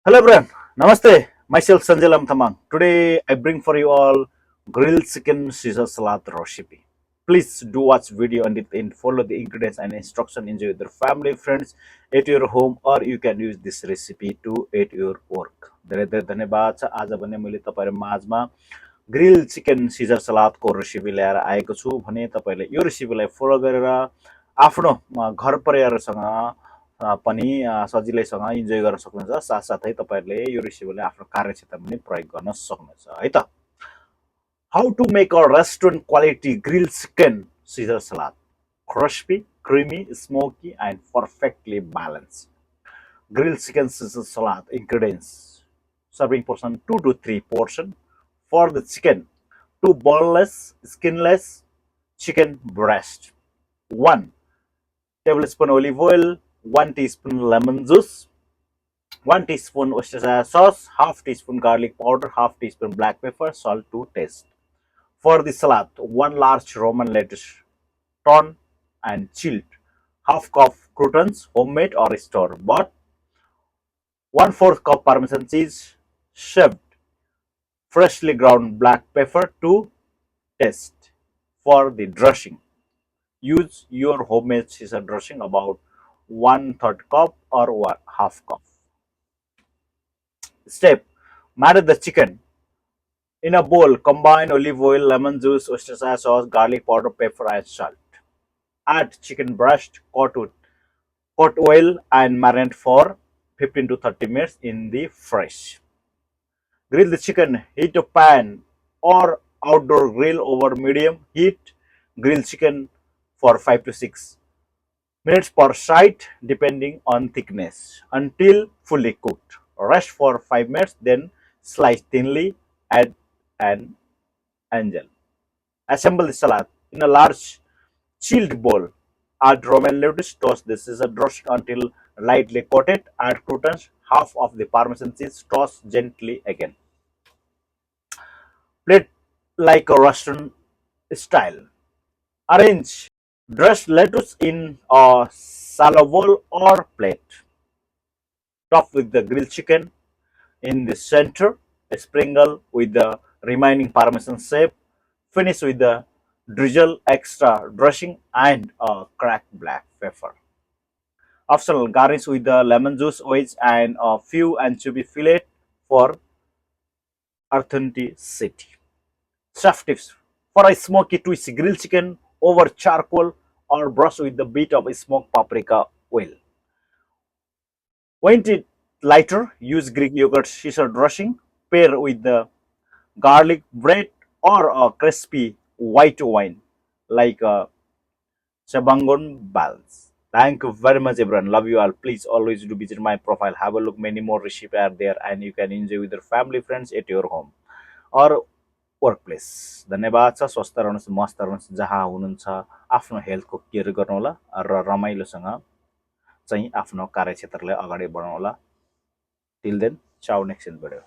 Hello everyone, Namaste. Myself Sanjay Lamthamang. Today I bring for you all grilled chicken Caesar salad recipe. Please do watch video and follow the ingredients and instruction. Enjoy with your family, friends at your home, or you can use this recipe to at your work. धेरै धेरै धन्यवाद छ। आज भने मैले तपाईहरु माझमा grill chicken scissor सलादको recipe ल्याएर आएको छु भने तपाईले यो रेसिपीलाई फलो गरेर आफ्नो घर परिवारसँग पनि सजिलैसँग इन्जोय गर्न सक्नुहुन्छ। साथसाथै तपाईहरुले यो रेसिपीलाई आफ्नो कार्यक्षेत्रमा पनि प्रयोग गर्न सक्नुहुन्छ है त। How to make a restaurant quality grilled chicken Caesar salad? Crispy, creamy, smoky, and perfectly balanced. Grilled chicken Caesar salad ingredients: serving portion 2 to 3 portion. For the chicken, 2 boneless, skinless chicken breast, 1 tablespoon olive oil, 1 teaspoon lemon juice, 1 teaspoon Worcestershire sauce, half teaspoon garlic powder, half teaspoon black pepper, salt to taste. For the salad, 1 large romaine lettuce, torn and chilled, half cup croutons, homemade or store bought, 1/4 cup Parmesan cheese, shaved, freshly ground black pepper to taste. For the dressing, use your homemade Caesar dressing about 1/3 cup or half cup. Step: marinate the chicken. In a bowl, combine olive oil, lemon juice, Worcestershire sauce, garlic powder, pepper, and salt. Add chicken breast, coat oil, and marinate for 15 to 30 minutes in the fresh. Grill the chicken. Heat a pan or outdoor grill over medium heat. Grill chicken for 5 to 6 minutes per side depending on thickness until fully cooked. Rest for 5 minutes, then slice thinly. Add an angel. Assemble the salad in a large chilled bowl. Add romaine lettuce, toss the Caesar dressing until lightly coated. Add croutons, half of the Parmesan cheese, toss gently again. Plate like a restaurant style. Arrange dressed lettuce in a shallow bowl or plate. Top with the grilled chicken in the center. Sprinkle with the remaining Parmesan shape. Finish with the drizzle extra dressing and a cracked black pepper. Optional: garnish with the lemon juice, wedge, and a few anchovy fillet for authenticity. Chef tips: for a smoky twist, grilled chicken over charcoal or brush with the bit of smoked paprika oil. When it lighter, use Greek yogurt Caesar dressing. Pair with the garlic bread or a crispy white wine like a Chabangon balance. Thank you very much, everyone. Love you all. Please always do visit my profile. Have a look. Many more recipes are there, and you can enjoy with your family, friends at your home or workplace. धन्यवाद छ। स्वस्थ रहनुहोस्, मस्त रहनुहोस्, जहाँ हुनुहुन्छ आफ्नो हेल्थको केयर गर्नुहोला र रमाइलोसँग चाहिँ आफ्नो कार्यक्षेत्रलाई अगाडि बढाउनुहोला. टिल देन, चाउ नेक्स्ट भिडियो.